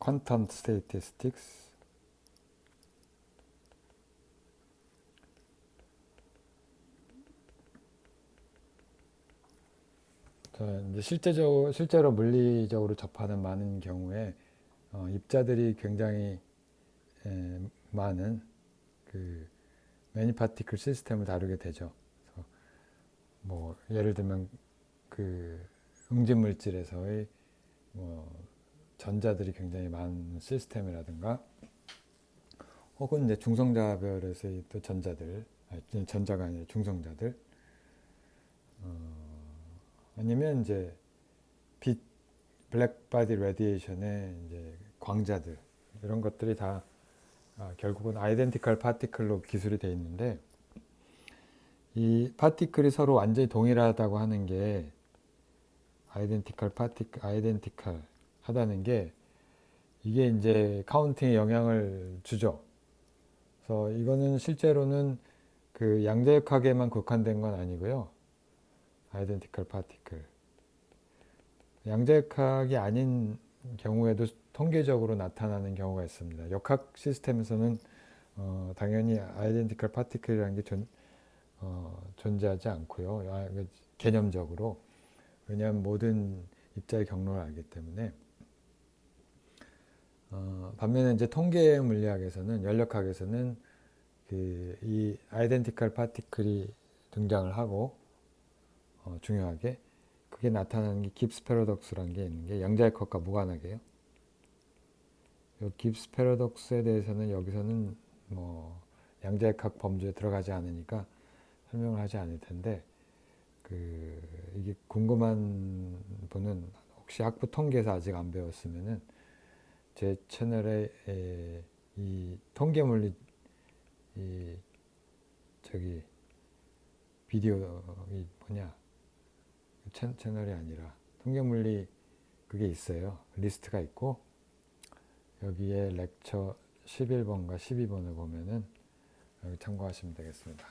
quantum statistics. 이제 실제로 물리적으로 접하는 많은 경우에 입자들이 굉장히 많은 그 매니 파티클 시스템을 다루게 되죠. 그래서 뭐 예를 들면 그 응집 물질에서의 뭐 전자들이 굉장히 많은 시스템이라든가, 혹은 이제 중성자별에서의 또 전자가 아니라 중성자들, 아니면 이제 빛, 블랙 바디 레디에이션의 이제 광자들, 이런 것들이 다 결국은 아이덴티컬 파티클로 기술이 되어 있는데, 이 파티클이 서로 완전히 동일하다고 하는 게 아이덴티컬 하다는 게, 이게 이제 카운팅에 영향을 주죠. 그래서 이거는 실제로는 그 양자역학에만 국한된 건 아니고요. 아이덴티컬 파티클. 양자역학이 아닌 경우에도 통계적으로 나타나는 경우가 있습니다. 역학 시스템에서는 당연히 아이덴티컬 파티클이라는 게 존재하지 않고요. 개념적으로. 왜냐하면 모든 입자의 경로를 알기 때문에. 반면에 이제 통계 물리학에서는, 연력학에서는 이 아이덴티컬 파티클이 등장을 하고, 중요하게 그게 나타나는 게 깁스 패러독스라는 게 있는 게, 양자역학과 무관하게요. 이 깁스 패러독스에 대해서는 여기서는 뭐 양자역학 범주에 들어가지 않으니까 설명을 하지 않을 텐데, 이게 궁금한 분은 혹시 학부 통계에서 아직 안 배웠으면은 제 채널에 이 통계물리 비디오 채널이 아니라 통계물리 그게 있어요. 리스트가 있고, 여기에 렉처 11번과 12번을 보면은 여기 참고하시면 되겠습니다.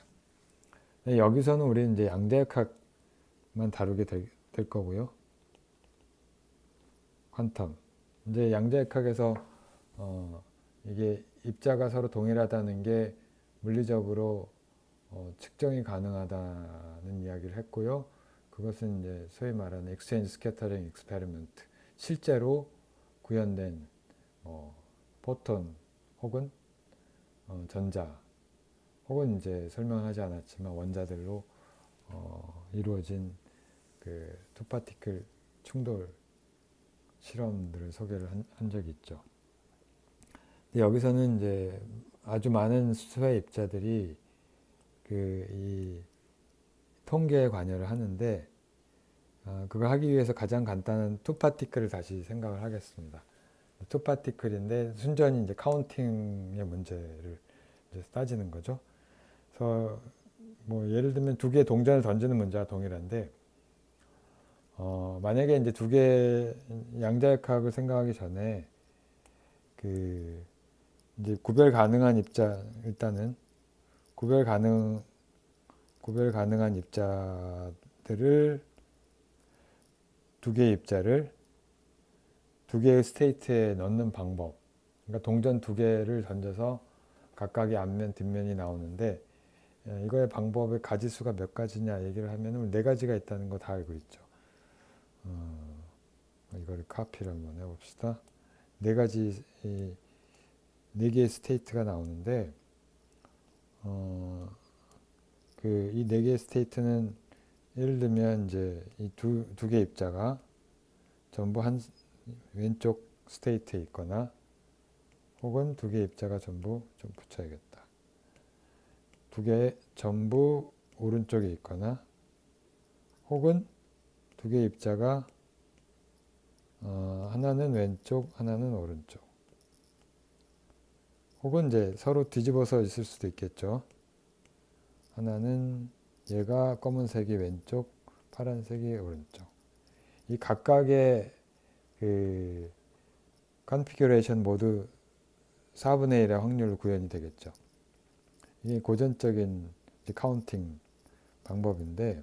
여기서는 우리 이제 양자역학만 다루게 될 거고요. 퀀텀. 이제 양자역학에서 이게 입자가 서로 동일하다는 게 물리적으로 측정이 가능하다는 이야기를 했고요. 그것은 이제 소위 말하는 엑스체인지 스캐터링 익스페리먼트, 실제로 구현된 포톤 혹은 전자, 혹은 이제 설명하지 않았지만 원자들로 이루어진 그 투파티클 충돌 실험들을 소개를 한 적이 있죠. 여기서는 이제 아주 많은 수의 입자들이 이 통계에 관여를 하는데, 그걸 하기 위해서 가장 간단한 투파티클을 다시 생각을 하겠습니다. 투파티클인데 순전히 이제 카운팅의 문제를 이제 따지는 거죠. 그래서 뭐 예를 들면 두 개의 동전을 던지는 문제와 동일한데, 만약에 이제 두 개의 양자역학을 생각하기 전에 이제 구별 가능한 입자, 일단은 구별 가능한 입자들을, 두 개의 입자를 두 개의 스테이트에 넣는 방법. 그러니까 동전 두 개를 던져서 각각의 앞면, 뒷면이 나오는데, 이거의 방법의 가지수가 몇 가지냐 얘기를 하면 네 가지가 있다는 거 다 알고 있죠. 이거를 카피를 한번 해봅시다. 네 개의 스테이트가 나오는데, 이 네 개의 스테이트는 예를 들면 이제 이 두 개의 입자가 전부 한 왼쪽 스테이트에 있거나, 혹은 두 개의 입자가 전부, 좀 붙여야겠다, 두 개 전부 오른쪽에 있거나, 혹은 두 개의 입자가 하나는 왼쪽, 하나는 오른쪽, 혹은 이제 서로 뒤집어서 있을 수도 있겠죠. 하나는 얘가 검은색이 왼쪽, 파란색이 오른쪽. 이 각각의 그 컨피규레이션 모두 4분의 1의 확률로 구현이 되겠죠. 이게 고전적인 카운팅 방법인데,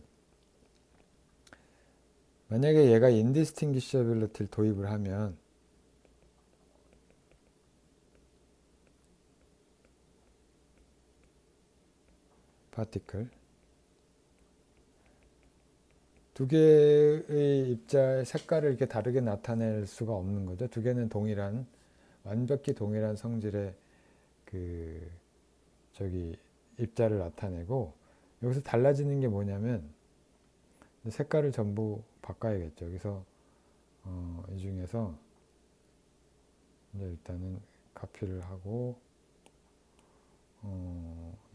만약에 얘가 인디스팅기셔빌리티를 도입을 하면 파티클. 두 개의 입자의 색깔을 이렇게 다르게 나타낼 수가 없는 거죠. 두 개는 완벽히 동일한 성질의 입자를 나타내고, 여기서 달라지는 게 뭐냐면 색깔을 전부 바꿔야겠죠. 여기서 이 중에서 이제 일단은 카피를 하고,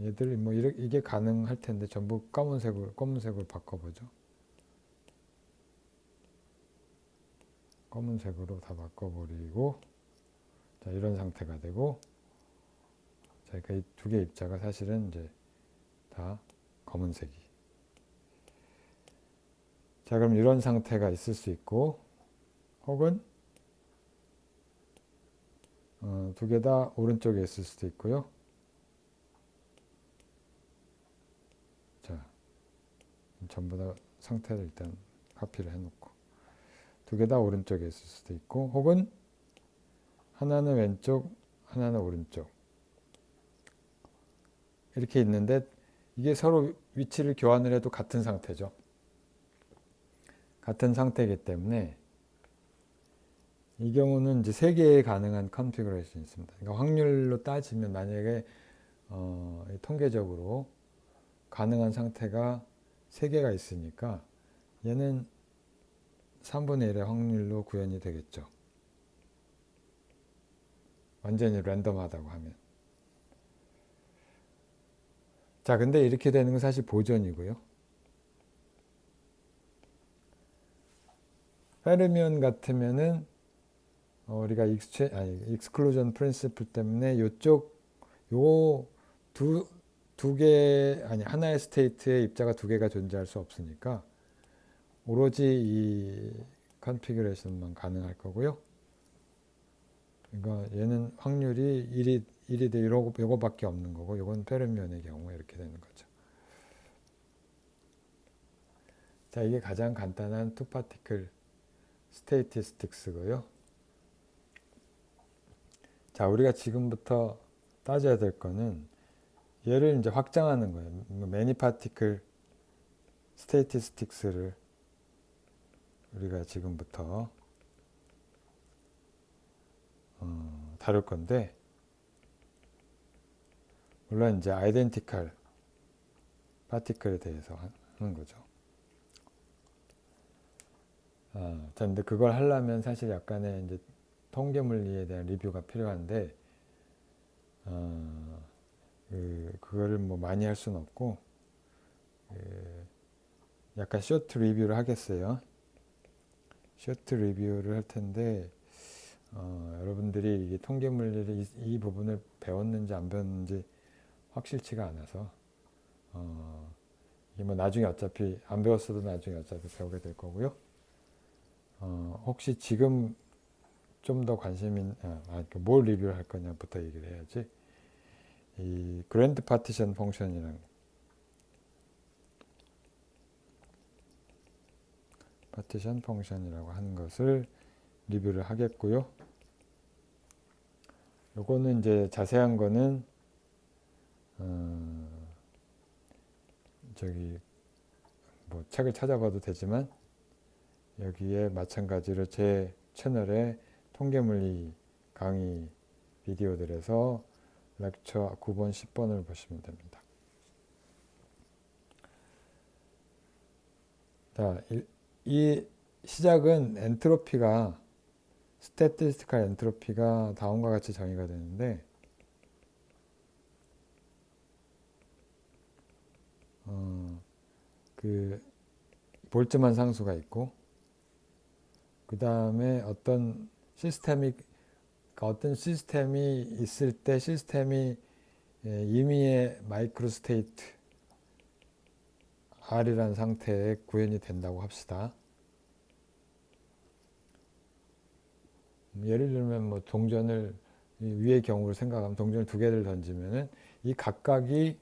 얘들 이게 가능할 텐데 전부 검은색으로 바꿔보죠. 검은색으로 다 바꿔버리고, 자, 이런 상태가 되고, 자, 그러니까 이 두 개 입자가 사실은 이제 다 검은색이. 자, 그럼 이런 상태가 있을 수 있고, 혹은 두 개 다 오른쪽에 있을 수도 있고요. 자, 전부 다 상태를 일단 카피를 해놓고, 두 개 다 오른쪽에 있을 수도 있고, 혹은 하나는 왼쪽, 하나는 오른쪽, 이렇게 있는데 이게 서로 위치를 교환을 해도 같은 상태죠. 같은 상태이기 때문에 이 경우는 이제 세 개의 가능한 컨피그레이션이 있습니다. 그러니까 확률로 따지면 만약에 통계적으로 가능한 상태가 세 개가 있으니까 얘는 3분의 1의 확률로 구현이 되겠죠. 완전히 랜덤하다고 하면. 자, 근데 이렇게 되는 건 사실 보존이고요. 페르미온 같으면은 우리가 익스클루전 프린시플 때문에 하나의 스테이트에 입자가 두 개가 존재할 수 없으니까 오로지 이 컨피그레이션만 가능할 거고요. 그러니까 얘는 확률이 1이 돼 요거밖에 없는 거고, 요건 페르미온의 경우 이렇게 되는 거죠. 자, 이게 가장 간단한 투 파티클 스테이티스틱스고요. 자, 우리가 지금부터 따져야 될 거는 얘를 이제 확장하는 거예요. 매니 파티클 스테이티스틱스를 우리가 지금부터 다룰 건데, 물론 이제 아이덴티컬 파티클에 대해서 하는 거죠. 자, 근데 그걸 하려면 사실 약간의 이제 통계 물리에 대한 리뷰가 필요한데, 그거를 뭐 많이 할 수는 없고, 약간 쇼트 리뷰를 하겠어요. 쇼트 리뷰를 할 텐데, 여러분들이 이게 통계 물리를 이 부분을 배웠는지 안 배웠는지 확실치가 않아서, 이게 뭐 나중에 어차피 안 배웠어도 나중에 어차피 배우게 될 거고요. 혹시 지금 좀 더 뭘 리뷰를 할 거냐부터 얘기를 해야지. 이 그랜드 파티션 펑션이라는 파티션 펑션이라고 하는 것을 리뷰를 하겠고요. 요거는 이제 자세한 거는 뭐 책을 찾아봐도 되지만, 여기에 마찬가지로 제 채널에 통계물리 강의 비디오들에서 렉처 9번, 10번을 보시면 됩니다. 자, 이 시작은 스태티스티컬 엔트로피가 다음과 같이 정의가 되는데, 그 볼트만 상수가 있고, 그 다음에 어떤 시스템이 있을 때 시스템이 임의의 마이크로 스테이트 R이라는 상태에 구현이 된다고 합시다. 예를 들면 뭐 동전을 위의 경우를 생각하면 동전을 두 개를 던지면은 이 각각이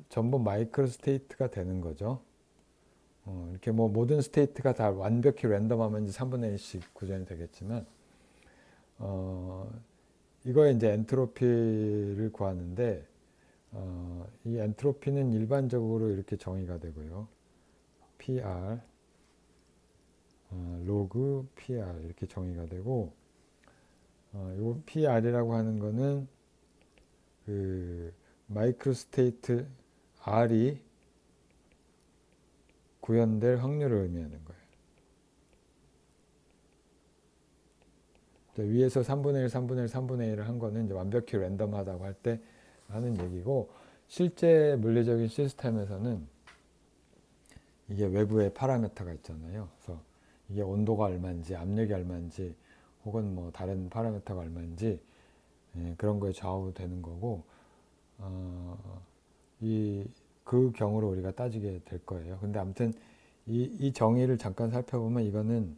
전부 마이크로 스테이트가 되는 거죠. 이렇게 뭐 모든 스테이트가 다 완벽히 랜덤하면 이제 3분의 1씩 구현이 되겠지만, 이거에 이제 엔트로피를 구하는데, 이 엔트로피는 일반적으로 이렇게 정의가 되고요. PR, 로그 PR 이렇게 정의가 되고, 요 PR이라고 하는 거는 그 마이크로스테이트 R이 구현될 확률을 의미하는 거예요. 위에서 3분의 1, 3분의 1, 3분의 1을 한 거는 이제 완벽히 랜덤하다고 할 때 하는 얘기고, 실제 물리적인 시스템에서는 이게 외부에 파라미터가 있잖아요. 그래서 이게 온도가 얼마인지, 압력이 얼마인지, 혹은 뭐 다른 파라미터가 얼마인지, 그런 거에 좌우되는 거고, 그 경우로 우리가 따지게 될 거예요. 근데 아무튼 이 정의를 잠깐 살펴보면 이거는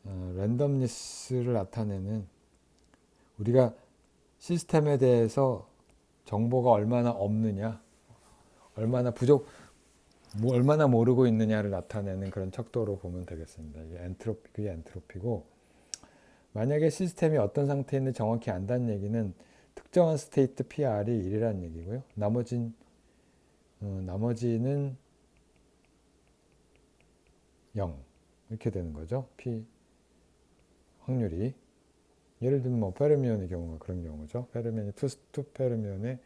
랜덤니스를 나타내는, 우리가 시스템에 대해서 정보가 얼마나 없느냐, 얼마나 얼마나 모르고 있느냐를 나타내는 그런 척도로 보면 되겠습니다. 이게 그게 엔트로피고, 만약에 시스템이 어떤 상태에 있는지 정확히 안다는 얘기는 특정한 스테이트 PR이 1이라는 얘기고요. 나머지는 0 이렇게 되는 거죠. P 확률이. 예를 들면 뭐 페르미온의 경우가 그런 경우죠. 페르미온이 투 페르미온에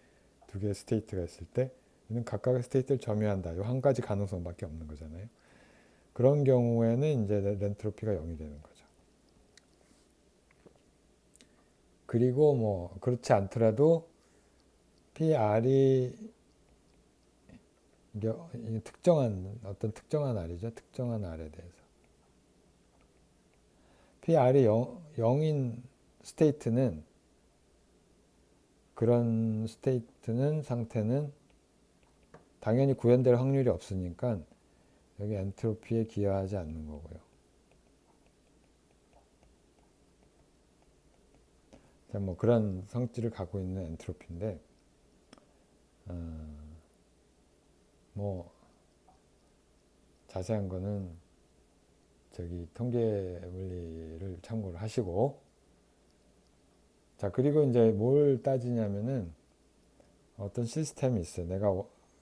두 개의 스테이트가 있을 때 이는 각각의 스테이트를 점유한다. 이 한 가지 가능성밖에 없는 거잖아요. 그런 경우에는 이제 렌트로피가 0이 되는 거죠. 그리고 뭐 그렇지 않더라도 PR이 어떤 특정한 R이죠. 특정한 R에 대해서. PR이 0인 스테이트는, 그런 상태는 당연히 구현될 확률이 없으니까 여기 엔트로피에 기여하지 않는 거고요. 자, 뭐 그런 성질을 갖고 있는 엔트로피인데, 뭐 자세한 거는 저기 통계 물리를 참고를 하시고, 자, 그리고 이제 뭘 따지냐면은 어떤 시스템이 있어요. 내가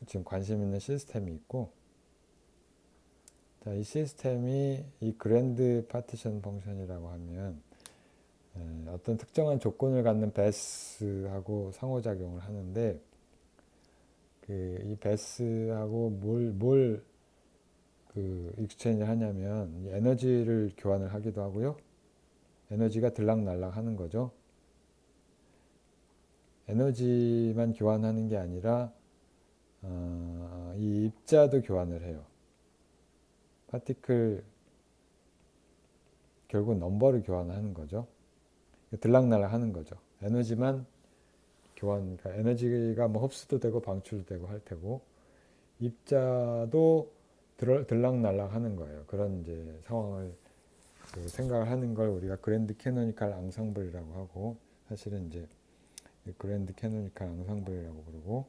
지금 관심 있는 시스템이 있고, 자, 이 시스템이 이 그랜드 파티션 펑션이라고 하면 어떤 특정한 조건을 갖는 베스하고 상호작용을 하는데, 이 베스하고 뭘 익스체인지 하냐면 에너지를 교환을 하기도 하고요. 에너지가 들락날락 하는 거죠. 에너지만 교환하는 게 아니라 이 입자도 교환을 해요. 파티클, 결국 넘버를 교환하는 거죠. 들락날락 하는 거죠. 에너지만 그러니까 에너지가 뭐 흡수도 되고 방출도 되고 할 테고, 입자도 들락날락 하는 거예요. 그런 이제 상황을 생각을 하는 걸 우리가 그랜드 캐노니컬 앙상블이라고 하고, 사실은 이제 그랜드 캐노니컬 앙상블이라고 부르고,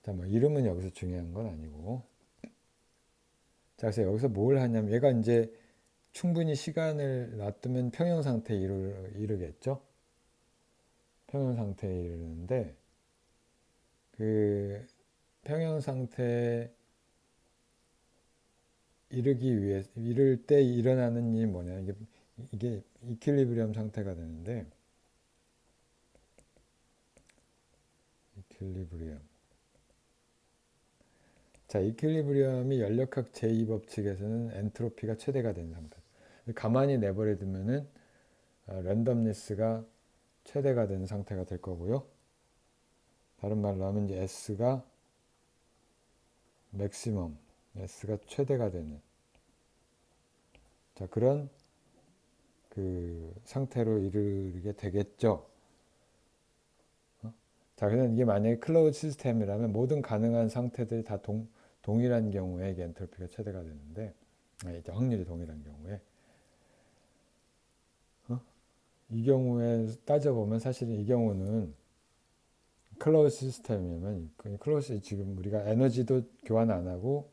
자, 뭐 이름은 여기서 중요한 건 아니고, 자, 그래서 여기서 뭘 하냐면 얘가 이제 충분히 시간을 놔두면 평형 상태에 이르겠죠. 평형 상태에 이르는데, 그 평형 상태에 이를 때 일어나는 일이 뭐냐, 이게 이퀄리브리엄 상태가 되는데, 이퀄리브리엄. 자, 이퀄리브리엄이 연력학 제2법칙에서는 엔트로피가 최대가 된 상태. 가만히 내버려 두면은 랜덤니스가 최대가 된 상태가 될 거고요. 다른 말로 하면 이제 S가 맥시멈, S가 최대가 되는, 자, 그런 그 상태로 이르게 되겠죠. 자, 그래서 이게 만약에 클로즈 시스템이라면 모든 가능한 상태들이 다 동일한 경우에 이게 엔트로피가 최대가 되는데, 이제 확률이 동일한 경우에, 이 경우에 따져보면 사실은 이 경우는 클로즈 시스템이면, 클로즈 지금 우리가 에너지도 교환 안 하고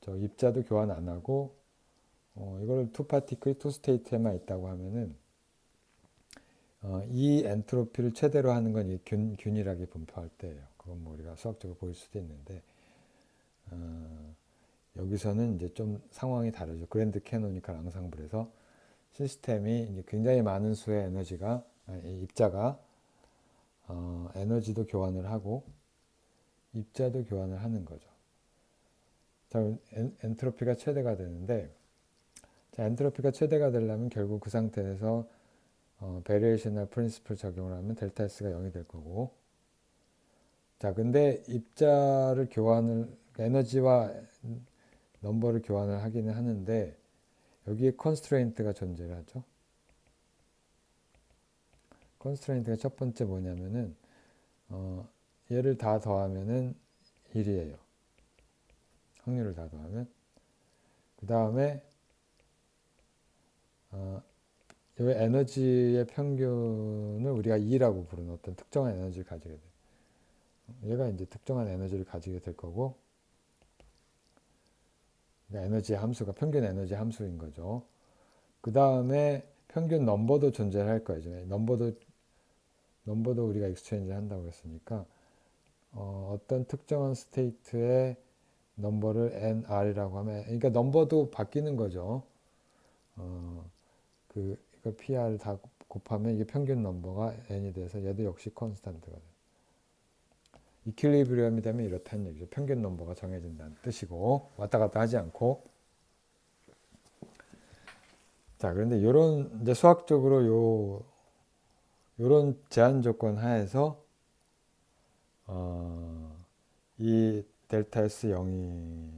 저 입자도 교환 안 하고 이걸 투 파티클 투 스테이트에만 있다고 하면은 이 엔트로피를 최대로 하는 건 이 균일하게 분포할 때예요. 그건 뭐 우리가 수학적으로 보일 수도 있는데 여기서는 이제 좀 상황이 다르죠. 그랜드 캐노니컬 앙상블에서 시스템이 이제 굉장히 많은 수의 에너지가 입자가 에너지도 교환을 하고 입자도 교환을 하는 거죠. 자, 엔트로피가 최대가 되는데, 자, 엔트로피가 최대가 되려면 결국 그 상태에서 베리에이셔널 프린시플 적용을 하면 델타 S가 0이 될 거고, 자, 근데 입자를 에너지와 넘버를 교환을 하기는 하는데, 여기에 컨스트레인트가 존재를 하죠. 컨스트레인트가 첫 번째 뭐냐면은, 얘를 다 더하면은 1이에요. 확률을 다 더하면. 그 다음에, 이 에너지의 평균을 우리가 E라고 부르는 어떤 특정한 에너지를 가지게 돼요. 얘가 이제 특정한 에너지를 가지게 될 거고, 그러니까 에너지 함수가 평균 에너지 함수인 거죠. 그 다음에 평균 넘버도 존재할 거예요. 넘버도 우리가 익스체인지 한다고 했으니까 어떤 특정한 스테이트의 넘버를 nr이라고 하면, 그러니까 넘버도 바뀌는 거죠. 이거 pr 다 곱하면 이게 평균 넘버가 n이 돼서 얘도 역시 컨스탄트가 돼요. 이퀄리브리엄이 되면 이렇다는 얘기죠. 평균 넘버가 정해진다는 뜻이고 왔다 갔다 하지 않고. 자, 그런데 이런 이제 수학적으로 요런 제한 조건 하에서 이 델타 S 0인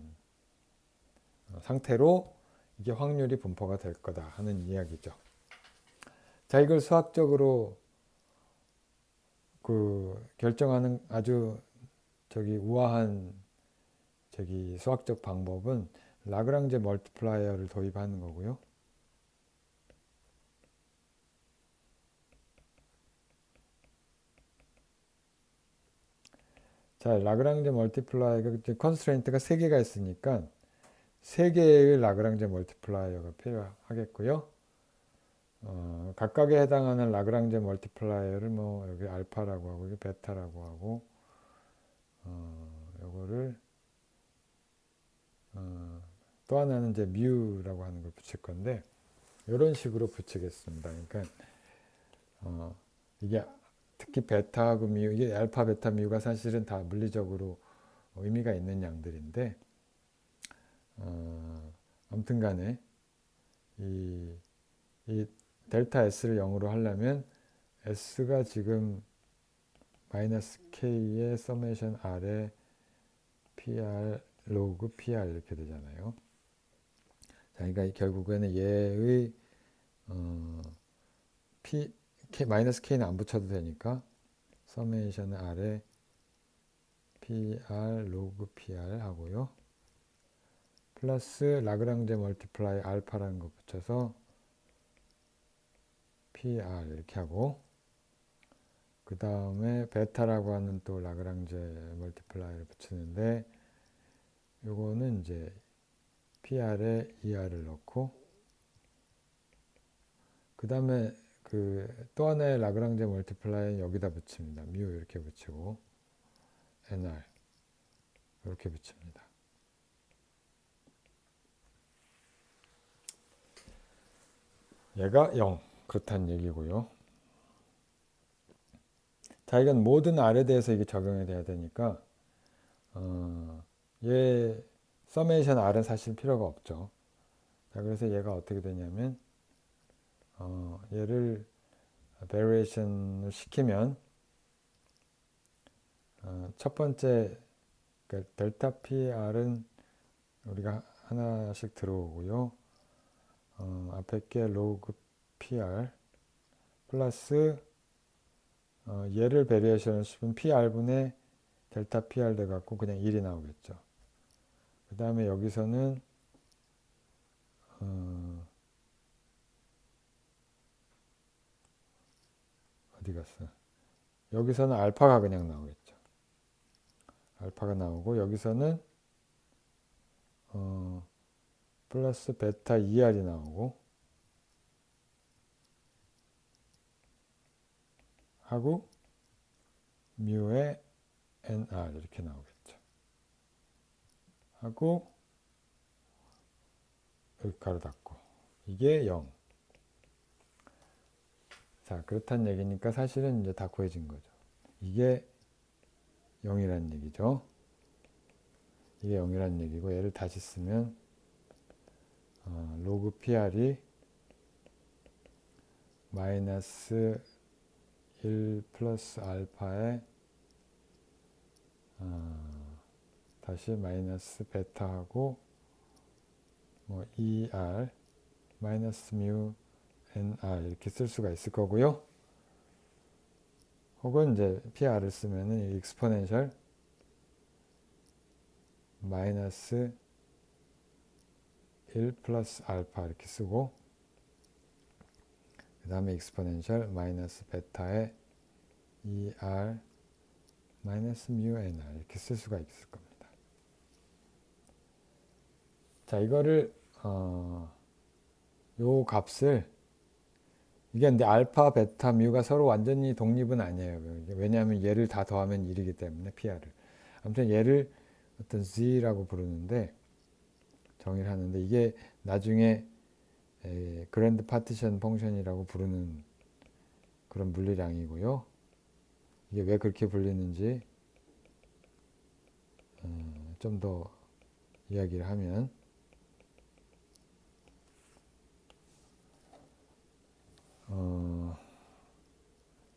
상태로 이게 확률이 분포가 될 거다 하는 이야기죠. 자, 이걸 수학적으로 결정하는 아주 우아한 수학적 방법은 라그랑제 멀티플라이어를 도입하는 거고요. 자, 라그랑제 멀티플라이어가 컨스트레인트가 3개가 있으니까 3개의 라그랑제 멀티플라이어가 필요하겠고요. 각각에 해당하는 라그랑제 멀티플라이어를 뭐 여기 알파라고 하고 여기 베타라고 하고 요거를 또 하나는 이제 뮤라고 하는 걸 붙일 건데 이런 식으로 붙이겠습니다. 그러니까 이게 특히 베타하고 뮤, 이게 알파, 베타, 뮤가 사실은 다 물리적으로 의미가 있는 양들인데 아무튼 간에 이 델타 S를 0으로 하려면 S가 지금 마이너스 K의 서메이션 R에 PR 로그 PR 이렇게 되잖아요. 자, 그러니까 결국에는 얘의 마이너스 K는 안 붙여도 되니까 서메이션 R에 PR 로그 PR 하고요. 플러스 라그랑제 멀티플라이 알파라는 거 붙여서 PR 이렇게 하고 그 다음에 베타라고 하는 또 라그랑제 멀티플라이를 붙이는데 요거는 이제 PR에 ER을 넣고 그 다음에 또 하나의 라그랑제 멀티플라이는 여기다 붙입니다. 뮤 이렇게 붙이고 NR 이렇게 붙입니다. 얘가 0 그렇다는 얘기고요. 자, 이건 모든 R에 대해서 이게 적용이 돼야 되니까 얘 서메이션 R은 사실 필요가 없죠. 자, 그래서 얘가 어떻게 되냐면 얘를 베리에이션을 시키면 첫 번째 델타 PR은 우리가 하나씩 들어오고요. 앞에 게 로그 PR 플러스 얘를 베리에이션을 시키면 PR분의 델타 PR 돼갖고 그냥 1이 나오겠죠. 그 다음에 여기서는 어디 갔어? 여기서는 알파가 그냥 나오겠죠. 알파가 나오고 여기서는 플러스 베타 2R이 나오고 하고 뮤의 NR 이렇게 나오겠죠. 하고 여기 가로 닫고 이게 0. 자, 그렇다는 얘기니까 사실은 이제 다 구해진 거죠. 이게 0이라는 얘기죠. 이게 0이라는 얘기고 얘를 다시 쓰면 로그 PR이 마이너스 1 플러스 알파에 다시 마이너스 베타하고 뭐 2R 마이너스 뮤 NR 이렇게 쓸 수가 있을 거고요. 혹은 이제 PR을 쓰면은 익스포넨셜 마이너스 1 플러스 알파 이렇게 쓰고 그 다음에 익스포넨셜 마이너스 베타에 2R 마이너스 뮤 NR 이렇게 쓸 수가 있을 겁니다. 자, 이거를 요 값을 이게 근데 알파, 베타, 뮤가 서로 완전히 독립은 아니에요. 왜냐하면 얘를 다 더하면 1이기 때문에 PR을. 아무튼 얘를 어떤 Z라고 부르는데 정의를 하는데 이게 나중에 그랜드 파티션 펑션이라고 부르는 그런 물리량이고요. 이게 왜 그렇게 불리는지 좀 더 이야기를 하면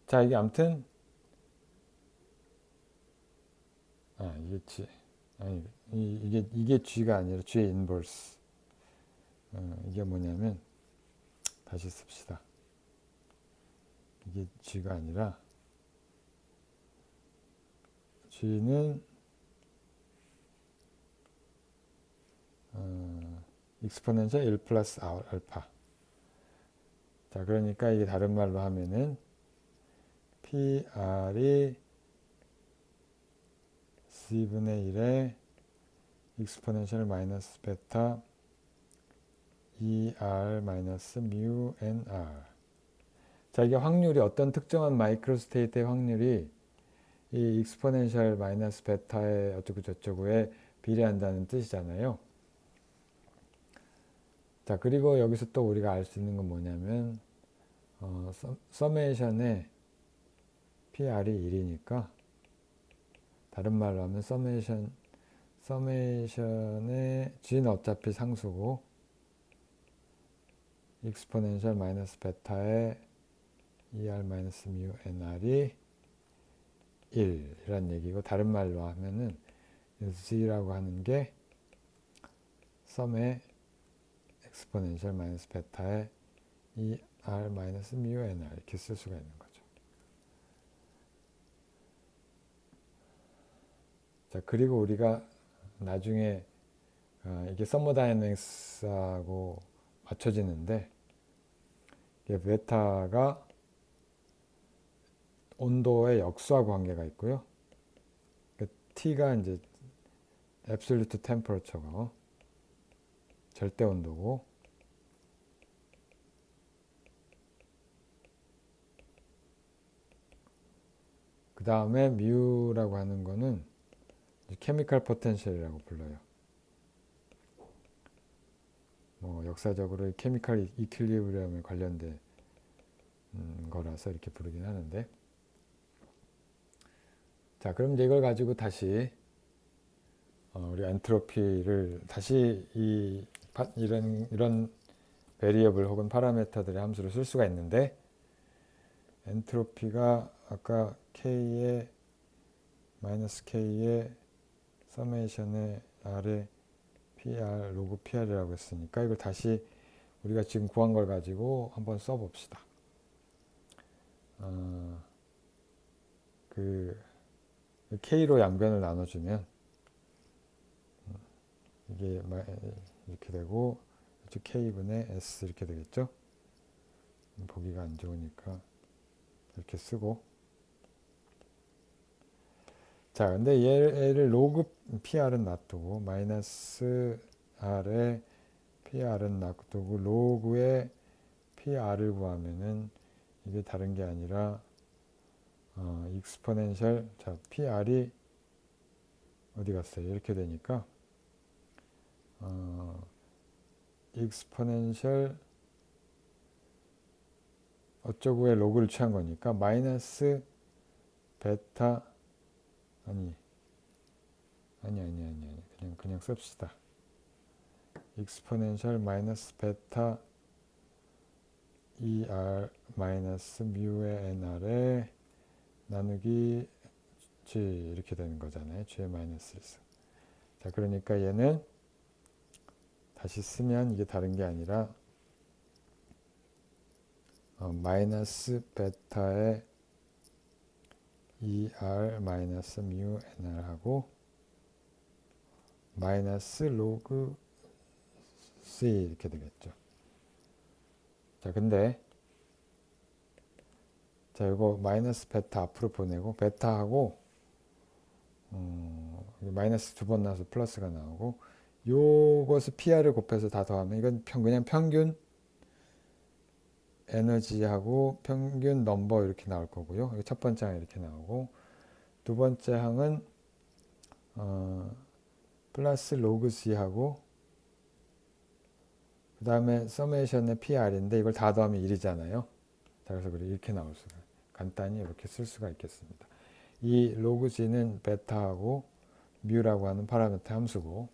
자, 이게 아무튼 이게 G 아니 이게 G가 아니라 G의 인버스. 이게 뭐냐면 다시 씁시다. 이게 G가 아니라 G는 익스포넨셜 1 플러스 알파. 자, 그러니까 이게 다른 말로 하면은 PR이 C분의 1에 익스포넨셜 마이너스 베타 2R 마이너스 뮤 NR. 자, 이게 확률이 어떤 특정한 마이크로 스테이트의 확률이 이 익스포넨셜 마이너스 베타의 어쩌고 저쩌고에 비례한다는 뜻이잖아요. 자, 그리고 여기서 또 우리가 알 수 있는 건 뭐냐면 서메이션의 PR이 1이니까 다른 말로 하면 서메이션의 G는 어차피 상수고 익스포넨셜 마이너스 베타의 2R 마이너스 뮤 NR이 1이란 얘기고 다른 말로 하면은 Z라고 하는 게 썸의 익스포넨셜 마이너스 베타의 2R 마이너스 뮤 NR 이렇게 쓸 수가 있는 거죠. 자, 그리고 우리가 나중에 이게 서머다이내믹스하고 맞춰지는데 이게 베타가 온도의 역수와 관계가 있고요. T가 이제 absolute temperature가 절대 온도고 그 다음에 뮤라고 하는 거는 케미컬 포텐셜이라고 불러요. 뭐 역사적으로 케미컬 이퀄리브리엄에 관련된 거라서 이렇게 부르긴 하는데 자, 그럼 이제 이걸 가지고 다시 우리 엔트로피를 다시 이런 베리어블 혹은 파라미터들의 함수를 쓸 수가 있는데 엔트로피가 아까 K의 마이너스 K의 서메이션의 R의 PR, 로그 PR이라고 했으니까 이걸 다시 우리가 지금 구한 걸 가지고 한번 써봅시다. 그 K로 양변을 나눠주면 이게 이렇게 되고 K분의 S 이렇게 되겠죠. 보기가 안 좋으니까 이렇게 쓰고 자, 근데 얘를 로그 PR은 놔두고 마이너스 PR의 PR은 놔두고 로그의 PR을 구하면은 이게 다른 게 아니라 익스포넨셜, 자 PR이 어디 갔어요? 이렇게 되니까 익스포넨셜 어쩌고의 로그를 취한 거니까 마이너스 베타 아니 그냥 씁시다. 익스포넨셜 마이너스 베타 ER 마이너스 뮤의 NR에 나누기 G 이렇게 되는 거잖아요. G의 마이너스 1. 자, 그러니까 얘는 다시 쓰면 이게 다른 게 아니라 마이너스 베타의 ER 마이너스 뮤 NR하고 마이너스 로그 C 이렇게 되겠죠. 자, 근데 자, 이거 마이너스 베타 앞으로 보내고 베타하고 마이너스 두 번 나와서 플러스가 나오고 요것을 PR을 곱해서 다 더하면 이건 그냥 평균 에너지하고 평균 넘버 이렇게 나올 거고요. 첫 번째 항 이렇게 나오고 두 번째 항은 플러스 로그 C하고 그 다음에 서메이션의 PR인데 이걸 다 더하면 1이잖아요. 자, 그래서 이렇게 나올 수가 간단히 이렇게 쓸 수가 있겠습니다. 이 로그 G는 베타하고 뮤라고 하는 파라미터 함수고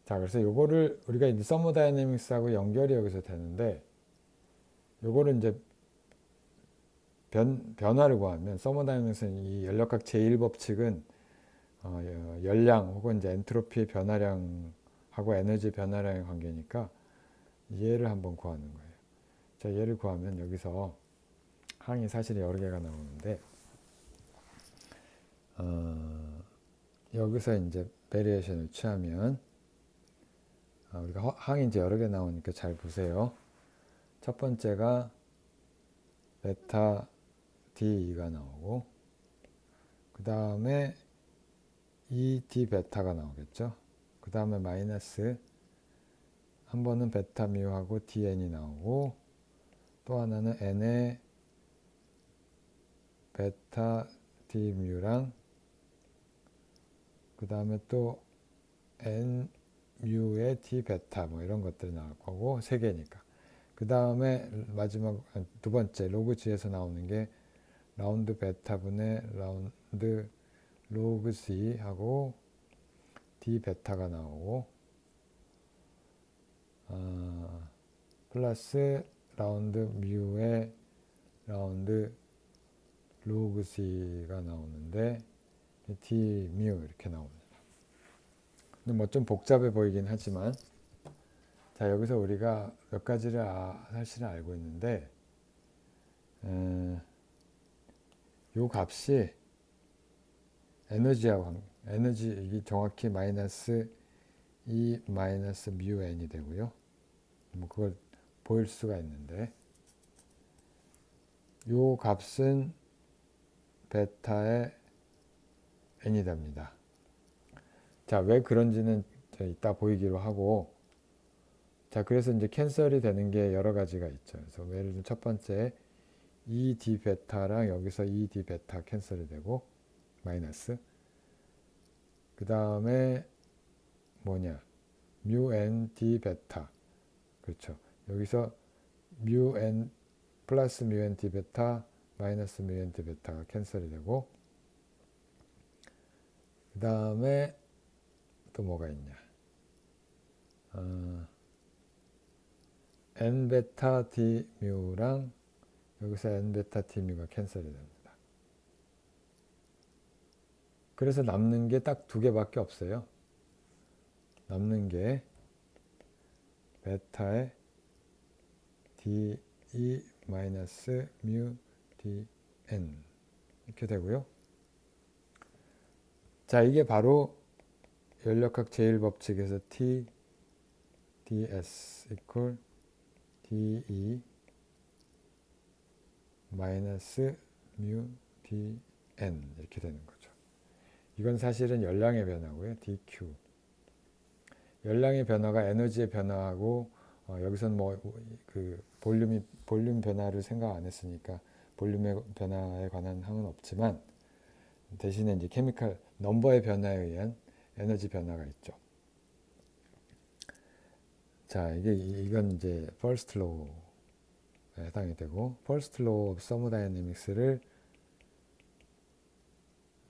자, 그래서 요거를 우리가 이제 서머다이내믹스하고 연결이 여기서 되는데 요거를 이제 변화를 구하면 서머다이내믹스는 이 연력학 제1법칙은 열량 혹은 이제 엔트로피의 변화량하고 에너지 변화량의 관계니까 얘를 한번 구하는 거예요. 자, 얘를 구하면 여기서 항이 사실 여러 개가 나오는데 여기서 이제 베리에이션을 취하면 우리가 항이 이제 여러 개 나오니까 잘 보세요. 첫 번째가 베타 D가 나오고 그 다음에 ED 베타가 나오겠죠. 그 다음에 마이너스 한 번은 베타 뮤하고 DN이 나오고 또 하나는 N의 베타 D 뮤랑 그 다음에 또 N 뮤의 D 베타 뭐 이런 것들이 나올 거고 세 개니까 그 다음에 마지막 두 번째 로그 G에서 나오는 게 라운드 베타분의 라운드 로그 C 하고 D 베타가 나오고 플러스 라운드 뮤의 라운드 로그 C가 나오는데 D 뮤 이렇게 나옵니다. 근데 뭐 좀 복잡해 보이긴 하지만 자, 여기서 우리가 몇 가지를 사실은 알고 있는데 요 값이 에너지 이게 정확히 마이너스 E 마이너스 뮤 N이 되고요. 뭐 그걸 보일 수가 있는데 요 값은 베타의 N이 됩니다. 자, 왜 그런지는 이따 보이기로 하고 자, 그래서 이제 캔슬이 되는 게 여러 가지가 있죠. 그래서 예를 들면 첫 번째 ED 베타랑 여기서 ED 베타 캔슬이 되고 마이너스 그 다음에 뭐냐 뮤 N D 베타 그렇죠. 여기서 뮤 N 플러스 뮤 N D 베타 마이너스 뮤 N D 베타가 캔슬이 되고 그 다음에 또 뭐가 있냐 N 베타 D 뮤랑 여기서 N 베타 D 뮤가 캔슬이 됩니다. 그래서 남는 게 딱 두 개밖에 없어요. 남는 게 베타의 D E 마이너스 뮤 D N 이렇게 되고요. 자, 이게 바로 연력학 제1법칙에서 T ds equal DE 마이너스 뮤 DN 이렇게 되는 거죠. 이건 사실은 열량의 변화고요. dq. 열량의 변화가 에너지의 변화하고 여기서는 뭐 그 볼륨 변화를 생각 안 했으니까 볼륨의 변화에 관한 항은 없지만 대신에 이제 케미칼 넘버의 변화에 의한 에너지 변화가 있죠. 자, 이건 이제 퍼스트 로우에 해당이 되고 퍼스트 로우 오브 서머다이내믹스를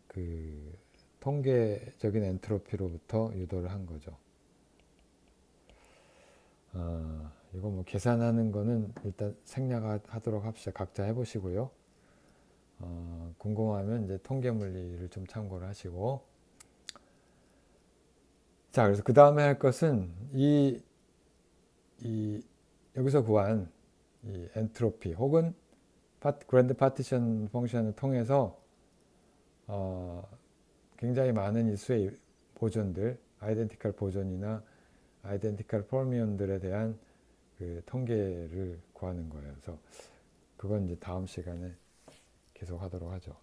그 통계적인 엔트로피로부터 유도를 한 거죠. 이거 뭐 계산하는 거는 일단 생략하도록 합시다. 각자 해보시고요. 궁금하면 이제 통계 물리를 좀 참고를 하시고. 자, 그래서 그 다음에 할 것은 여기서 구한 이 엔트로피 혹은 그랜드 파티션 펑션을 통해서 굉장히 많은 이 수의 보존들, 아이덴티컬 보존이나 아이덴티컬 포미온들에 대한 그 통계를 구하는 거예요. 그래서 그건 이제 다음 시간에 계속 하도록 하죠.